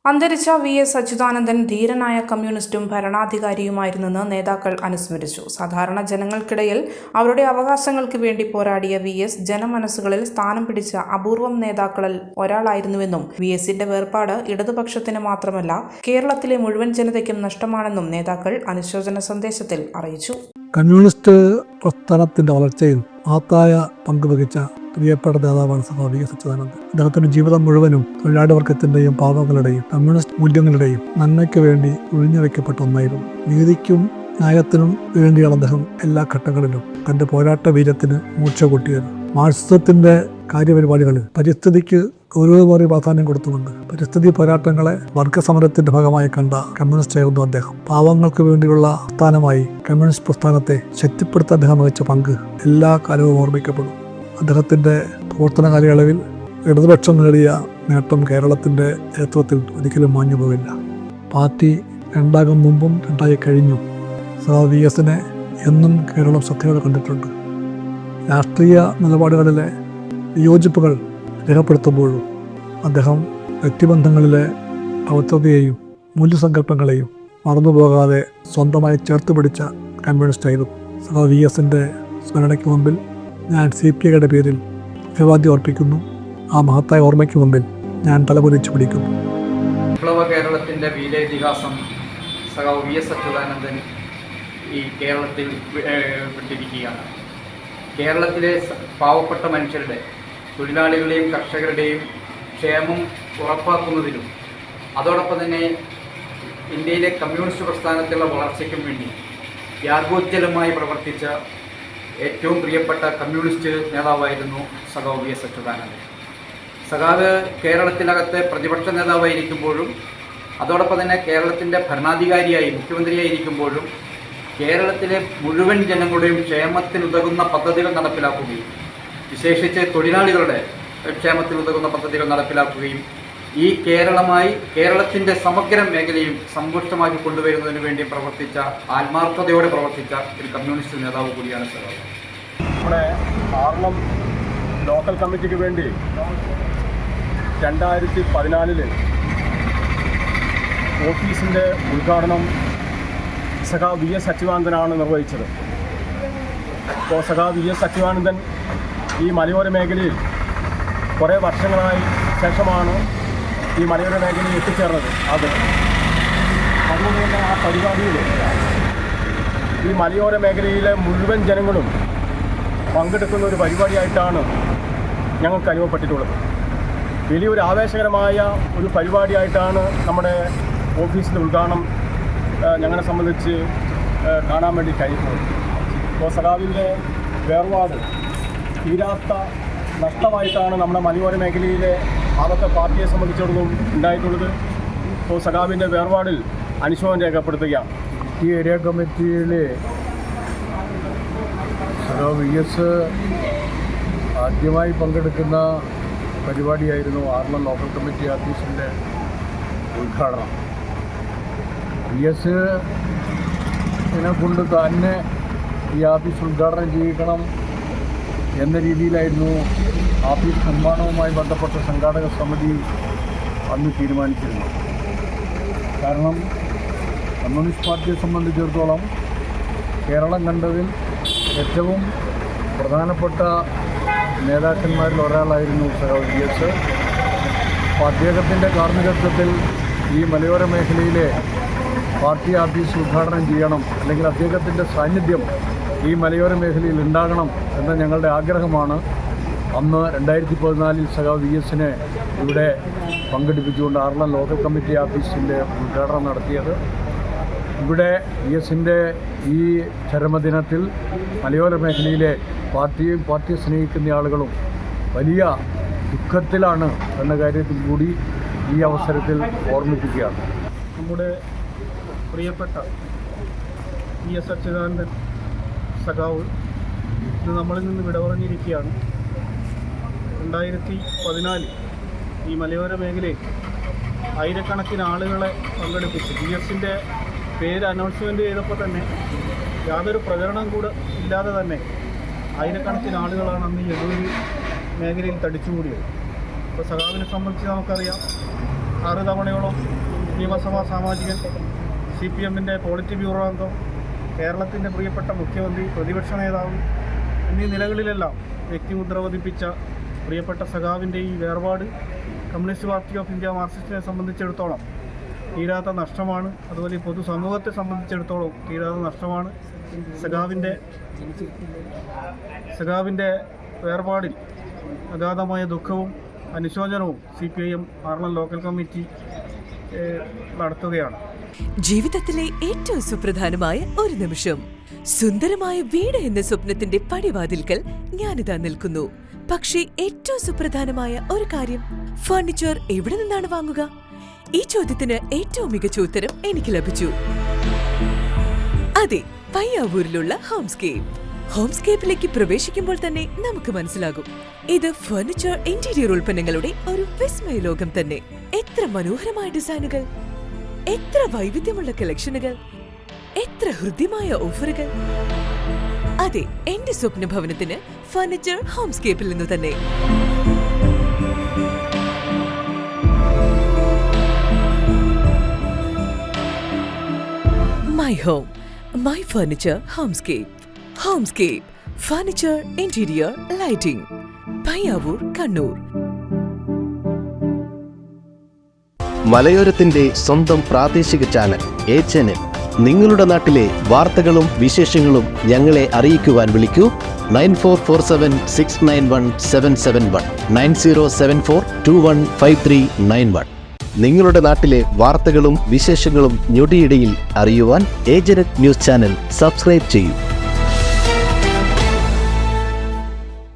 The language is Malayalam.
അന്തരിച്ച വി.എസ്. അച്യുതാനന്ദൻ ധീരനായ കമ്മ്യൂണിസ്റ്റും ഭരണാധികാരിയുമായിരുന്നെന്ന് നേതാക്കൾ അനുസ്മരിച്ചു. സാധാരണ ജനങ്ങൾക്കിടയിൽ അവരുടെ അവകാശങ്ങൾക്ക് വേണ്ടി പോരാടിയ വി.എസ്. ജനമനസ്സുകളിൽ സ്ഥാനം പിടിച്ച അപൂർവം നേതാക്കളിൽ ഒരാളായിരുന്നുവെന്നും വി.എസിന്റെ വേർപാട് ഇടതുപക്ഷത്തിന് മാത്രമല്ല കേരളത്തിലെ മുഴുവൻ ജനതയ്ക്കും നഷ്ടമാണെന്നും നേതാക്കൾ അനുശോചന സന്ദേശത്തിൽ അറിയിച്ചു. കമ്മ്യൂണിസ്റ്റ് പ്രസ്ഥാനത്തിന്റെ വളർച്ചയിൽ മഹത്തായ പങ്കുവഹിച്ച പ്രിയപ്പെട്ട നേതാവാണ് വി.എസ്. അച്യുതാനന്ദൻ. അദ്ദേഹത്തിന്റെ ജീവിതം മുഴുവനും തൊഴിലാളി വർഗത്തിന്റെയും പാവങ്ങളുടെയും കമ്മ്യൂണിസ്റ്റ് മൂല്യങ്ങളുടെയും നന്മയ്ക്ക് വേണ്ടി ഒഴിഞ്ഞുവെക്കപ്പെട്ട ഒന്നായിരുന്നു. നീതിക്കും ന്യായത്തിനും വേണ്ടിയാണ് അദ്ദേഹം എല്ലാ ഘട്ടങ്ങളിലും തന്റെ പോരാട്ട വീര്യത്തിന് മൂർച്ച കൂട്ടിയത്. മാർക്സിസത്തിന്റെ കാര്യപരിപാടികളിൽ പരിസ്ഥിതിക്ക് ഗൗരവമേറിയ പ്രാധാന്യം കൊടുത്തുകൊണ്ട് പരിസ്ഥിതി പോരാട്ടങ്ങളെ വർഗസമരത്തിന്റെ ഭാഗമായി കണ്ട കമ്മ്യൂണിസ്റ്റ് ആയിരുന്നു അദ്ദേഹം. പാവങ്ങൾക്ക് വേണ്ടിയുള്ള പ്രസ്ഥാനമായി കമ്മ്യൂണിസ്റ്റ് പ്രസ്ഥാനത്തെ ശക്തിപ്പെടുത്താൻ അദ്ദേഹം വഹിച്ച പങ്ക് എല്ലാ കാലവും ഓർമ്മിക്കപ്പെടും. അദ്ദേഹത്തിന്റെ പ്രവർത്തന കാലയളവിൽ ഇടതുപക്ഷം നേടിയ നേട്ടം കേരളത്തിന്റെ ചരിത്രത്തിൽ ഒരിക്കലും മാഞ്ഞു പോകില്ല. പാർട്ടി രണ്ടാകും മുമ്പും രണ്ടായി കഴിഞ്ഞു. വി.എസിനെ എന്നും കേരളം ശ്രദ്ധയോടെ കണ്ടിട്ടുണ്ട്. രാഷ്ട്രീയ നിലപാടുകളിലെ വിയോജിപ്പുകൾ രേഖപ്പെടുത്തുമ്പോഴും അദ്ദേഹം വ്യക്തിബന്ധങ്ങളിലെ പവിത്രതയെയും മൂല്യസങ്കല്പങ്ങളെയും മറന്നുപോകാതെ സ്വന്തമായി ചേർത്ത് പിടിച്ച കമ്മ്യൂണിസ്റ്റായിരുന്നു. വി.എസിന്റെ സ്മരണയ്ക്ക് മുമ്പിൽ ഞാൻ CPIയുടെ പേരിൽ അഭിവാദ്യം അർപ്പിക്കുന്നു. ആ മഹത്തായ ഓർമ്മയ്ക്ക് മുമ്പിൽ ഞാൻ തലകുനിച്ച് പിടിക്കുന്നു. വിപ്ലവ കേരളത്തിൻ്റെ വീരേതിഹാസം സഖാവ് വി.എസ്. അച്യുതാനന്ദൻ ഈ കേരളത്തിൽ വിട്ടിരിക്കുകയാണ്. കേരളത്തിലെ പാവപ്പെട്ട മനുഷ്യരുടെ, തൊഴിലാളികളുടെയും കർഷകരുടെയും ക്ഷേമം ഉറപ്പാക്കുന്നതിലും അതോടൊപ്പം തന്നെ ഇന്ത്യയിലെ കമ്മ്യൂണിസ്റ്റ് പ്രസ്ഥാനത്തിലുള്ള വളർച്ചയ്ക്കും വേണ്ടി ത്യാഗോജ്ജലമായി പ്രവർത്തിച്ച ഏറ്റവും പ്രിയപ്പെട്ട കമ്മ്യൂണിസ്റ്റ് നേതാവായിരുന്നു സഖാവ് വി.എസ്. അച്യുതാനന്ദൻ. സഖാവ് കേരളത്തിനകത്ത് പ്രതിപക്ഷ നേതാവായിരിക്കുമ്പോഴും അതോടൊപ്പം തന്നെ കേരളത്തിൻ്റെ ഭരണാധികാരിയായി മുഖ്യമന്ത്രിയായിരിക്കുമ്പോഴും കേരളത്തിലെ മുഴുവൻ ജനങ്ങളുടെയും ക്ഷേമത്തിനുതകുന്ന പദ്ധതികൾ നടപ്പിലാക്കുകയും വിശേഷിച്ച് തൊഴിലാളികളുടെ ക്ഷേമത്തിനുതകുന്ന പദ്ധതികൾ നടപ്പിലാക്കുകയും ഈ കേരളത്തിൻ്റെ സമഗ്ര മേഖലയും സമ്പുഷ്ടമാക്കി കൊണ്ടുവരുന്നതിന് വേണ്ടി പ്രവർത്തിച്ച, ആത്മാർത്ഥതയോടെ പ്രവർത്തിച്ച ഒരു കമ്മ്യൂണിസ്റ്റ് നേതാവ് കൂടിയാണ് സഖാവ്. നമ്മുടെ ആർളം ലോക്കൽ കമ്മിറ്റിക്ക് വേണ്ടി 2014 ഓഫീസിൻ്റെ ഉദ്ഘാടനം സഖാവ് വി.എസ്. അച്യുതാനന്ദനാണ് നിർവഹിച്ചത്. അപ്പോൾ സഖാവ് വി.എസ്. അച്യുതാനന്ദൻ ഈ മലയോര മേഖലയിൽ കുറേ വർഷങ്ങളായി ശേഷമാണ് ഈ മലയോര മേഖലയിൽ എത്തിച്ചേർന്നത്. അതുകൊണ്ട് തന്നെ ആ പരിപാടിയിൽ ഈ മലയോര മേഖലയിലെ മുഴുവൻ ജനങ്ങളും പങ്കെടുക്കുന്ന ഒരു പരിപാടിയായിട്ടാണ് ഞങ്ങൾക്ക് അനുഭവപ്പെട്ടിട്ടുള്ളത്. വലിയൊരു ആവേശകരമായ ഒരു പരിപാടിയായിട്ടാണ് നമ്മുടെ ഓഫീസിൻ്റെ ഉദ്ഘാടനം ഞങ്ങളെ സംബന്ധിച്ച് കാണാൻ വേണ്ടി കഴിഞ്ഞിട്ടുള്ളത്. ഇപ്പോൾ സഖാവിൻ്റെ വേർപാട് തീരാത്ത നഷ്ടമായിട്ടാണ് നമ്മുടെ മലയോര മേഖലയിലെ ആദ്യത്തെ പാർട്ടിയെ സംബന്ധിച്ചിടത്തോളം ഉണ്ടായിട്ടുള്ളത്. ഇപ്പോൾ സഖാവിൻ്റെ വേർപാടിൽ അനുശോചനം രേഖപ്പെടുത്തുകയാണ്. ഈ ഏരിയ കമ്മിറ്റിയിൽ സഖാവ് വി.എസ്. ആദ്യമായി പങ്കെടുക്കുന്ന പരിപാടിയായിരുന്നു ആർളം ലോക്കൽ കമ്മിറ്റി ഓഫീസിൻ്റെ ഉദ്ഘാടനം. വി.എസിനെ കൊണ്ട് തന്നെ ഈ ഓഫീസ് ഉദ്ഘാടനം ചെയ്യിക്കണം എന്ന രീതിയിലായിരുന്നു ഓഫീസ് നിർമ്മാണവുമായി ബന്ധപ്പെട്ട സംഘാടക സമിതി അന്ന് തീരുമാനിച്ചിരുന്നു. കാരണം കമ്മ്യൂണിസ്റ്റ് പാർട്ടിയെ സംബന്ധിച്ചിടത്തോളം കേരളം കണ്ടതിൽ ഏറ്റവും പ്രധാനപ്പെട്ട നേതാക്കന്മാരിൽ ഒരാളായിരുന്നു സഖാവ് വി.എസ്. അപ്പോൾ അദ്ദേഹത്തിൻ്റെ കാർമ്മികത്വത്തിൽ ഈ മലയോര മേഖലയിലെ പാർട്ടി ഓഫീസ് ഉദ്ഘാടനം ചെയ്യണം, അല്ലെങ്കിൽ അദ്ദേഹത്തിൻ്റെ സാന്നിധ്യം ഈ മലയോര മേഖലയിൽ ഉണ്ടാകണം എന്ന ഞങ്ങളുടെ ആഗ്രഹമാണ് അന്ന് 2014 സഖാവ് വി.എസിനെ ഇവിടെ പങ്കെടുപ്പിച്ചുകൊണ്ട് ആർളം ലോക്കൽ കമ്മിറ്റി ഓഫീസിൻ്റെ ഉദ്ഘാടനം നടത്തിയത്. ഇവിടെ വി.എസിൻ്റെ ഈ ചരമദിനത്തിൽ മലയോര മേഖലയിലെ പാർട്ടിയെ സ്നേഹിക്കുന്ന ആളുകളും വലിയ ദുഃഖത്തിലാണ് എന്ന കാര്യത്തിൽ കൂടി ഈ അവസരത്തിൽ ഓർമ്മിപ്പിക്കുകയാണ്. നമ്മുടെ പ്രിയപ്പെട്ട വി.എസ്. അച്യുതാനന്ദൻ സഖാവ് ഇന്ന് നമ്മളിൽ നിന്ന് വിട പറഞ്ഞിരിക്കുകയാണ്. 2014 ഈ മലയോര മേഖലയിൽ ആയിരക്കണക്കിന് ആളുകളെ പങ്കെടുപ്പിച്ച് വി.എസിൻ്റെ പേര് അനൗൺസ്മെൻറ്റ് ചെയ്തപ്പോൾ തന്നെ യാതൊരു പ്രചരണം കൂടെ ഇല്ലാതെ തന്നെ ആയിരക്കണക്കിന് ആളുകളാണ് അന്ന് ഈ എടൂർ മേഖലയിൽ തടിച്ചുകൂടിയത്. ഇപ്പോൾ സഖാവിനെ സംബന്ധിച്ച് നമുക്കറിയാം, 6 തവണയോളം നിയമസഭാ സാമാജികൻ, CPM-ൻ്റെ പോളിറ്റ് ബ്യൂറോ അംഗം, കേരളത്തിൻ്റെ പ്രിയപ്പെട്ട മുഖ്യമന്ത്രി, പ്രതിപക്ഷ നേതാവ് എന്നീ നിലകളിലെല്ലാം വ്യക്തിമുദ്ര പതിപ്പിച്ച പ്രിയപ്പെട്ട സഖാവിൻ്റെ ഈ വേർപാട് കമ്മ്യൂണിസ്റ്റ് പാർട്ടി ഓഫ് ഇന്ത്യ മാർക്സിസ്റ്റിനെ സംബന്ധിച്ചിടത്തോളം തീരാത്ത നഷ്ടമാണ്. അതുപോലെ ഈ പൊതുസമൂഹത്തെ സംബന്ധിച്ചിടത്തോളം തീരാത്ത നഷ്ടമാണ്. സഖാവിൻ്റെ വേർപാടിൽ അഗാധമായ ദുഃഖവും അനുശോചനവും CPIM ആറളം ലോക്കൽ കമ്മിറ്റി നടത്തുകയാണ്. ജീവിതത്തിലെ ഏറ്റവും സുപ്രധാനമായ ഒരു നിമിഷം. സുന്ദരമായ വീട് എന്ന സ്വപ്നത്തിന്റെ പടിവാതിൽക്കൽ ഞാനിതാ നിൽക്കുന്നു. പക്ഷേ ഏറ്റവും സുപ്രധാനമായ ഒരു കാര്യം, ഫർണിച്ചർ എവിടെ നിന്നാണ് വാങ്ങുക? ഈ ചോദ്യത്തിന് ഏറ്റവും മികച്ച ഉത്തരം എനിക്ക് ലഭിച്ചു. അതെ, പയ്യാവൂരിലുള്ള ഹോംസ്കേപ്പിലേക്ക് പ്രവേശിക്കുമ്പോൾ തന്നെ നമുക്ക് മനസ്സിലാകും, ഇത് ഫർണിച്ചർ ഇന്റീരിയർ ഉൽപ്പന്നങ്ങളുടെ ഒരു വിസ്മയ ലോകം തന്നെ. എത്ര മനോഹരമായ ഡിസൈനുകൾ, എത്ര വൈവിധ്യമുള്ള കളക്ഷനുകൾ, എത്ര ഹൃദ്യമായ ഓഫറുകൾ. അതെ, എന്റെ സ്വപ്ന ഭവനത്തിന് ഫർണിച്ചർ ഹോംസ്കേപ്പിൽ നിന്ന് തന്നെ. My home, my furniture Homescape. Furniture interior lighting, Payyavoor, Kannur. മലയോരത്തിന്റെ സ്വന്തം പ്രാദേശിക ചാനൽ HNN. നിങ്ങളുടെ നാട്ടിലെ വാർത്തകളും വിശേഷങ്ങളും ഞങ്ങളെ അറിയിക്കുവാൻ വിളിക്കൂ 9447691771 9074215391. നിങ്ങളുടെ നാട്ടിലെ വാർത്തകളും വിശേഷങ്ങളും ഞൊടിയിടയിൽ അറിയുവാൻ ഏജന്റ് ന്യൂസ് ചാനൽ സബ്സ്ക്രൈബ് ചെയ്യൂ.